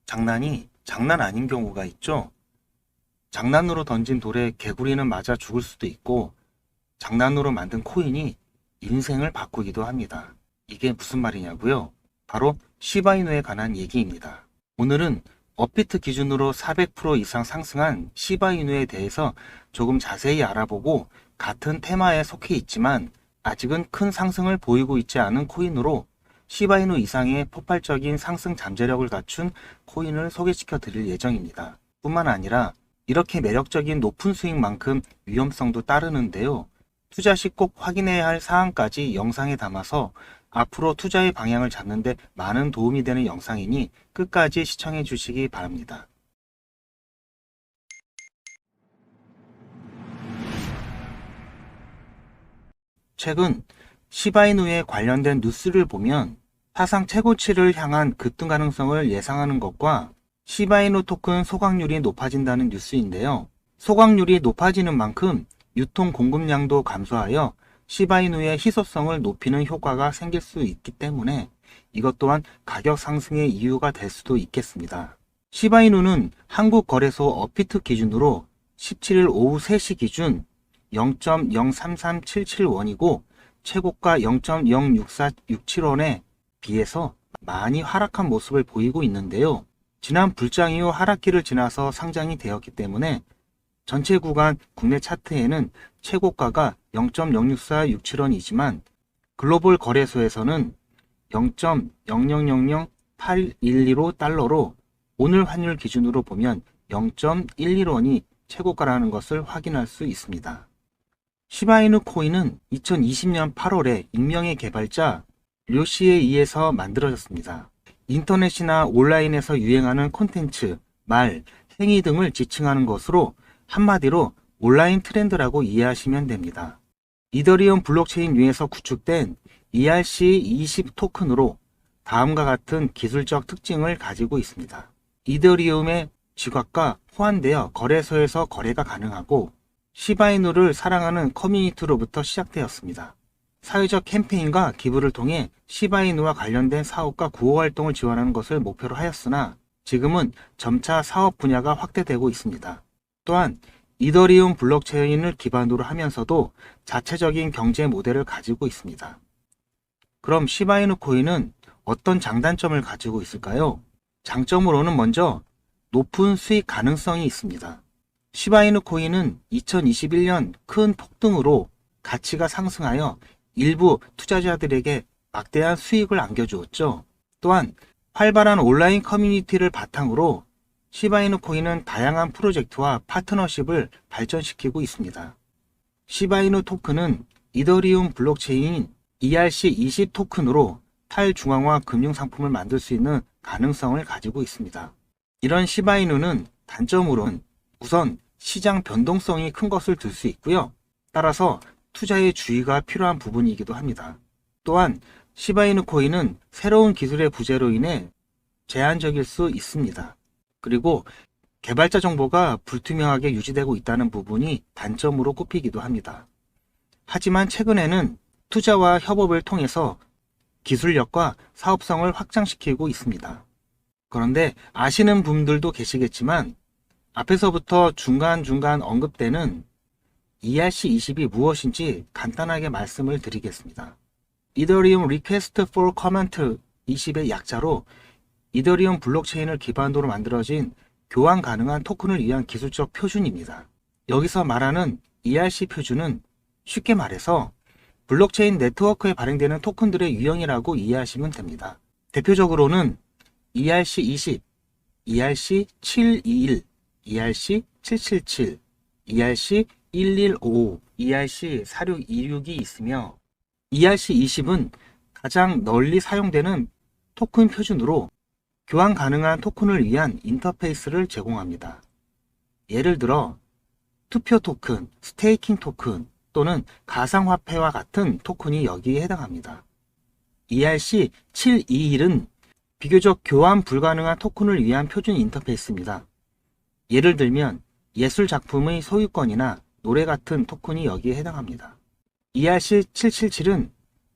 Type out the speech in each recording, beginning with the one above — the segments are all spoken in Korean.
장난이 장난 아닌 경우가 있죠. 장난으로 던진 돌에 개구리는 맞아 죽을 수도 있고 장난으로 만든 코인이 인생을 바꾸기도 합니다. 이게 무슨 말이냐고요? 바로 시바이누에 관한 얘기입니다. 오늘은 업비트 기준으로 400% 이상 상승한 시바이누에 대해서 조금 자세히 알아보고 같은 테마에 속해 있지만 아직은 큰 상승을 보이고 있지 않은 코인으로 시바이누 이상의 폭발적인 상승 잠재력을 갖춘 코인을 소개시켜 드릴 예정입니다. 뿐만 아니라 이렇게 매력적인 높은 수익만큼 위험성도 따르는데요. 투자 시 꼭 확인해야 할 사항까지 영상에 담아서 앞으로 투자의 방향을 잡는 데 많은 도움이 되는 영상이니 끝까지 시청해 주시기 바랍니다. 최근 시바이누에 관련된 뉴스를 보면 사상 최고치를 향한 급등 가능성을 예상하는 것과 시바이누 토큰 소각률이 높아진다는 뉴스인데요. 소각률이 높아지는 만큼 유통 공급량도 감소하여 시바이누의 희소성을 높이는 효과가 생길 수 있기 때문에 이것 또한 가격 상승의 이유가 될 수도 있겠습니다. 시바이누는 한국거래소 업비트 기준으로 17일 오후 3시 기준 0.033771원이고 최고가 0.06467원에 비해서 많이 하락한 모습을 보이고 있는데요. 지난 불장 이후 하락기를 지나서 상장이 되었기 때문에 전체 구간 국내 차트에는 최고가가 0.06467원이지만 글로벌 거래소에서는 0.0000812달러로 오늘 환율 기준으로 보면 0.11원이 최고가라는 것을 확인할 수 있습니다. 시바이누 코인은 2020년 8월에 익명의 개발자 료시에 의해서 만들어졌습니다. 인터넷이나 온라인에서 유행하는 콘텐츠, 말, 행위 등을 지칭하는 것으로 한마디로 온라인 트렌드라고 이해하시면 됩니다. 이더리움 블록체인 위에서 구축된 ERC20 토큰으로 다음과 같은 기술적 특징을 가지고 있습니다. 이더리움의 지갑과 호환되어 거래소에서 거래가 가능하고 시바이누를 사랑하는 커뮤니티로부터 시작되었습니다. 사회적 캠페인과 기부를 통해 시바이누와 관련된 사업과 구호 활동을 지원하는 것을 목표로 하였으나 지금은 점차 사업 분야가 확대되고 있습니다. 또한 이더리움 블록체인을 기반으로 하면서도 자체적인 경제 모델을 가지고 있습니다. 그럼 시바이누 코인은 어떤 장단점을 가지고 있을까요? 장점으로는 먼저 높은 수익 가능성이 있습니다. 시바이누 코인은 2021년 큰 폭등으로 가치가 상승하여 일부 투자자들에게 막대한 수익을 안겨주었죠. 또한 활발한 온라인 커뮤니티를 바탕으로 시바이누 코인은 다양한 프로젝트와 파트너십을 발전시키고 있습니다. 시바이누 토큰은 이더리움 블록체인 ERC20 토큰으로 탈중앙화 금융 상품을 만들 수 있는 가능성을 가지고 있습니다. 이런 시바이누는 단점으로는 우선 시장 변동성이 큰 것을 들 수 있고요. 따라서 투자에 주의가 필요한 부분이기도 합니다. 또한 시바이누 코인은 새로운 기술의 부재로 인해 제한적일 수 있습니다. 그리고 개발자 정보가 불투명하게 유지되고 있다는 부분이 단점으로 꼽히기도 합니다. 하지만 최근에는 투자와 협업을 통해서 기술력과 사업성을 확장시키고 있습니다. 그런데 아시는 분들도 계시겠지만 앞에서부터 중간중간 언급되는 ERC20이 무엇인지 간단하게 말씀을 드리겠습니다. 이더리움 Request for Comment 20의 약자로 이더리움 블록체인을 기반으로 만들어진 교환 가능한 토큰을 위한 기술적 표준입니다. 여기서 말하는 ERC 표준은 쉽게 말해서 블록체인 네트워크에 발행되는 토큰들의 유형이라고 이해하시면 됩니다. 대표적으로는 ERC20, ERC721, ERC777, ERC1155, ERC4626이 있으며 ERC20은 가장 널리 사용되는 토큰 표준으로 교환 가능한 토큰을 위한 인터페이스를 제공합니다. 예를 들어 투표 토큰, 스테이킹 토큰 또는 가상화폐와 같은 토큰이 여기에 해당합니다. ERC721은 비교적 교환 불가능한 토큰을 위한 표준 인터페이스입니다. 예를 들면 예술 작품의 소유권이나 노래 같은 토큰이 여기에 해당합니다. ERC777은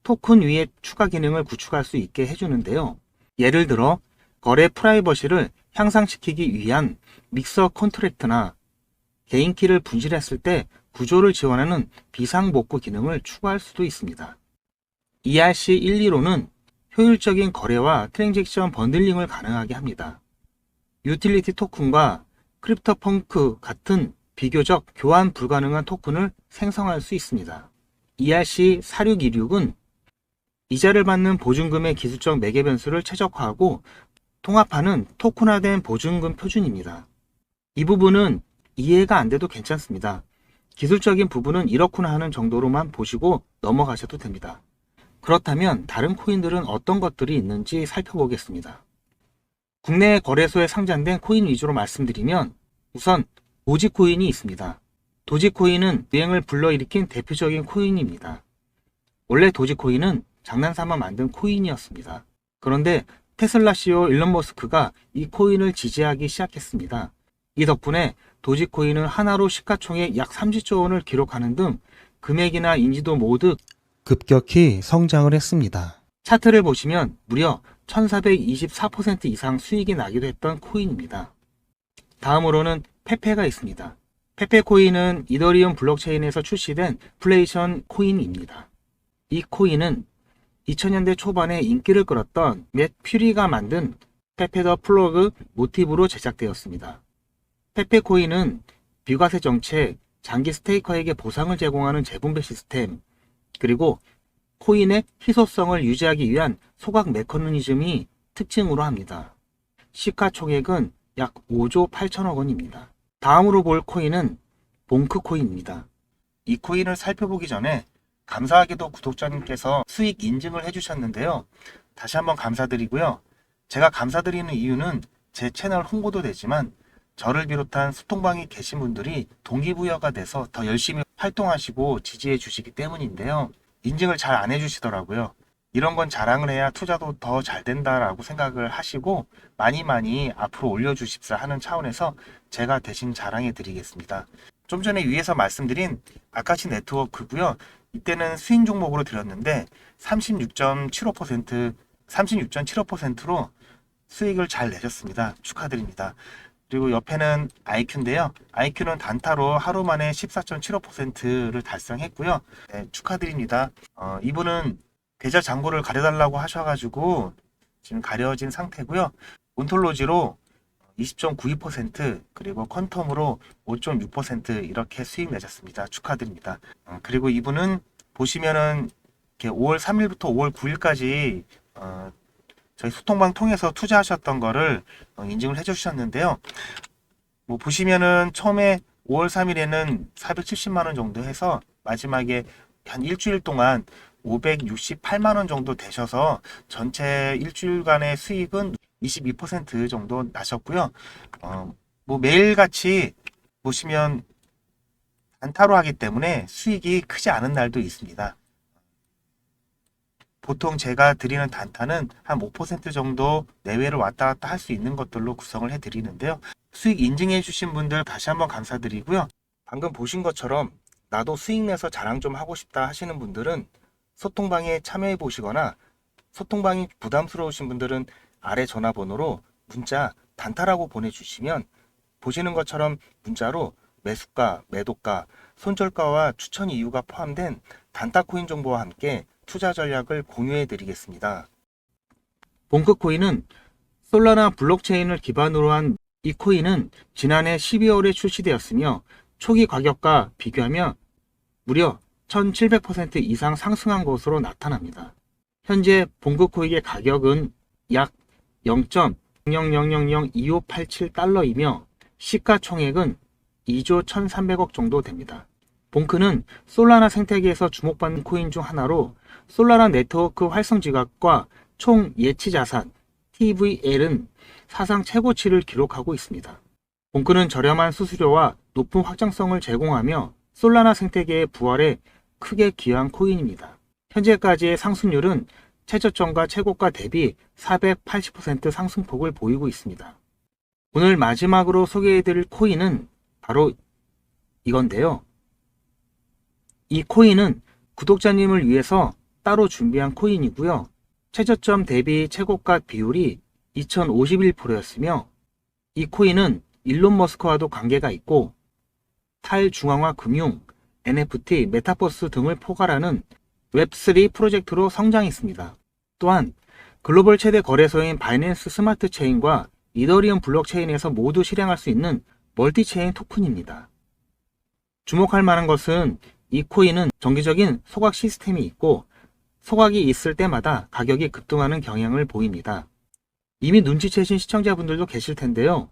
토큰 위에 추가 기능을 구축할 수 있게 해주는데요. 예를 들어 거래 프라이버시를 향상시키기 위한 믹서 컨트랙트나 개인키를 분실했을 때 구조를 지원하는 비상복구 기능을 추가할 수도 있습니다. ERC12로는 효율적인 거래와 트랜잭션 번들링을 가능하게 합니다. 유틸리티 토큰과 크립토펑크 같은 비교적 교환 불가능한 토큰을 생성할 수 있습니다. ERC4626은 이자를 받는 보증금의 기술적 매개 변수를 최적화하고 통합하는 토큰화된 보증금 표준입니다. 이 부분은 이해가 안 돼도 괜찮습니다. 기술적인 부분은 이렇구나 하는 정도로만 보시고 넘어가셔도 됩니다. 그렇다면 다른 코인들은 어떤 것들이 있는지 살펴보겠습니다. 국내 거래소에 상장된 코인 위주로 말씀드리면 우선 도지코인이 있습니다. 도지코인은 유행을 불러일으킨 대표적인 코인입니다. 원래 도지코인은 장난삼아 만든 코인이었습니다. 그런데 테슬라 CEO 일론 머스크가 이 코인을 지지하기 시작했습니다. 이 덕분에 도지코인은 하나로 시가총액 약 30조 원을 기록하는 등 금액이나 인지도 모두 급격히 성장을 했습니다. 차트를 보시면 무려 1424% 이상 수익이 나기도 했던 코인입니다. 다음으로는 페페가 있습니다. 페페 코인은 이더리움 블록체인에서 출시된 인플레이션 코인입니다. 이 코인은 2000년대 초반에 인기를 끌었던 맷 퓨리가 만든 페페 더 플러그 모티브로 제작되었습니다. 페페 코인은 비과세 정책, 장기 스테이커에게 보상을 제공하는 재분배 시스템, 그리고 코인의 희소성을 유지하기 위한 소각 메커니즘이 특징으로 합니다. 시가총액은 약 5조 8천억 원입니다. 다음으로 볼 코인은 봉크 코인입니다. 이 코인을 살펴보기 전에 감사하게도 구독자님께서 수익 인증을 해주셨는데요. 다시 한번 감사드리고요. 제가 감사드리는 이유는 제 채널 홍보도 되지만 저를 비롯한 소통방에 계신 분들이 동기부여가 돼서 더 열심히 활동하시고 지지해 주시기 때문인데요. 인증을 잘 안 해주시더라고요. 이런 건 자랑을 해야 투자도 더 잘 된다라고 생각을 하시고 많이 앞으로 올려주십사 하는 차원에서 제가 대신 자랑해 드리겠습니다. 좀 전에 위에서 말씀드린 아카시 네트워크고요. 이때는 스윙 종목으로 드렸는데 36.75%로 수익을 잘 내셨습니다. 축하드립니다. 그리고 옆에는 IQ인데요. IQ는 단타로 하루 만에 14.75%를 달성했고요. 네, 축하드립니다. 이분은 계좌 잔고를 가려달라고 하셔가지고 지금 가려진 상태고요. 온톨로지로 20.92% 그리고 퀀텀으로 5.6% 이렇게 수익 내셨습니다. 축하드립니다. 그리고 이분은 보시면은 이렇게 5월 3일부터 5월 9일까지 저희 소통방 통해서 투자하셨던 거를 인증을 해주셨는데요. 뭐 보시면은 처음에 5월 3일에는 470만 원 정도 해서 마지막에 한 일주일 동안 568만 원 정도 되셔서 전체 일주일간의 수익은 22% 정도 나셨고요. 뭐 매일같이 보시면 단타로 하기 때문에 수익이 크지 않은 날도 있습니다. 보통 제가 드리는 단타는 한 5% 정도 내외로 왔다 갔다 할 수 있는 것들로 구성을 해 드리는데요. 수익 인증해 주신 분들 다시 한번 감사드리고요. 방금 보신 것처럼 나도 수익 내서 자랑 좀 하고 싶다 하시는 분들은 소통방에 참여해 보시거나 소통방이 부담스러우신 분들은 아래 전화번호로 문자 단타라고 보내주시면 보시는 것처럼 문자로 매수가, 매도가, 손절가와 추천 이유가 포함된 단타코인 정보와 함께 투자 전략을 공유해 드리겠습니다. 봉크코인은 솔라나 블록체인을 기반으로 한 이 코인은 지난해 12월에 출시되었으며 초기 가격과 비교하며 무려 1700% 이상 상승한 것으로 나타납니다. 현재 봉크코인의 가격은 약 0.000002587달러이며 시가총액은 2조 1300억 정도 됩니다. 봉크는 솔라나 생태계에서 주목받는 코인 중 하나로 솔라나 네트워크 활성 지갑과 총 예치 자산 TVL은 사상 최고치를 기록하고 있습니다. 봉크는 저렴한 수수료와 높은 확장성을 제공하며 솔라나 생태계의 부활에 크게 기여한 코인입니다. 현재까지의 상승률은 최저점과 최고가 대비 480% 상승폭을 보이고 있습니다. 오늘 마지막으로 소개해드릴 코인은 바로 이건데요. 이 코인은 구독자님을 위해서 따로 준비한 코인이고요. 최저점 대비 최고가 비율이 2051%였으며 이 코인은 일론 머스크와도 관계가 있고 탈중앙화 금융, NFT, 메타버스 등을 포괄하는 웹3 프로젝트로 성장했습니다. 또한 글로벌 최대 거래소인 바이낸스 스마트 체인과 이더리움 블록체인에서 모두 실행할 수 있는 멀티체인 토큰입니다. 주목할 만한 것은 이 코인은 정기적인 소각 시스템이 있고 소각이 있을 때마다 가격이 급등하는 경향을 보입니다. 이미 눈치채신 시청자분들도 계실 텐데요.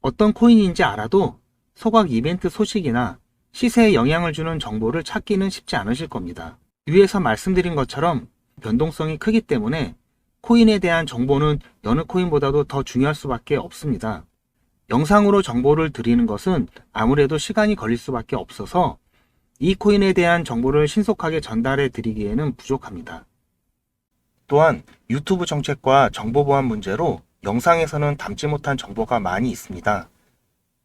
어떤 코인인지 알아도 소각 이벤트 소식이나 시세에 영향을 주는 정보를 찾기는 쉽지 않으실 겁니다. 위에서 말씀드린 것처럼 변동성이 크기 때문에 코인에 대한 정보는 여느 코인보다도 더 중요할 수밖에 없습니다. 영상으로 정보를 드리는 것은 아무래도 시간이 걸릴 수밖에 없어서 이 코인에 대한 정보를 신속하게 전달해 드리기에는 부족합니다. 또한 유튜브 정책과 정보 보안 문제로 영상에서는 담지 못한 정보가 많이 있습니다.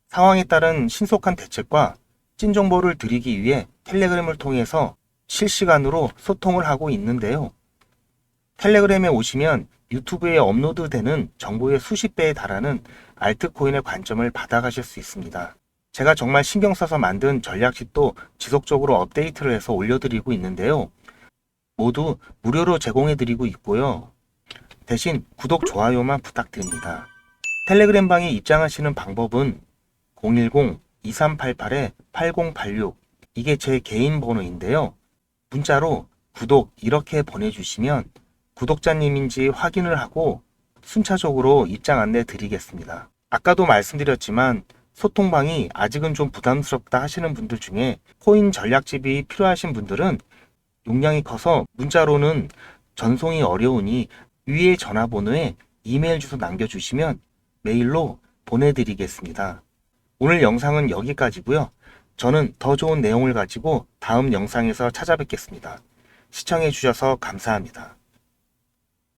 상황에 따른 신속한 대책과 찐 정보를 드리기 위해 텔레그램을 통해서 실시간으로 소통을 하고 있는데요. 텔레그램에 오시면 유튜브에 업로드되는 정보의 수십 배에 달하는 알트코인의 관점을 받아가실 수 있습니다. 제가 정말 신경 써서 만든 전략집도 지속적으로 업데이트를 해서 올려드리고 있는데요. 모두 무료로 제공해드리고 있고요. 대신 구독, 좋아요만 부탁드립니다. 텔레그램 방에 입장하시는 방법은 010-2388-8086 이게 제 개인 번호인데요. 문자로 구독 이렇게 보내주시면 구독자님인지 확인을 하고 순차적으로 입장 안내 드리겠습니다. 아까도 말씀드렸지만 소통방이 아직은 좀 부담스럽다 하시는 분들 중에 코인 전략집이 필요하신 분들은 용량이 커서 문자로는 전송이 어려우니 위에 전화번호에 이메일 주소 남겨주시면 메일로 보내드리겠습니다. 오늘 영상은 여기까지고요. 저는 더 좋은 내용을 가지고 다음 영상에서 찾아뵙겠습니다. 시청해 주셔서 감사합니다.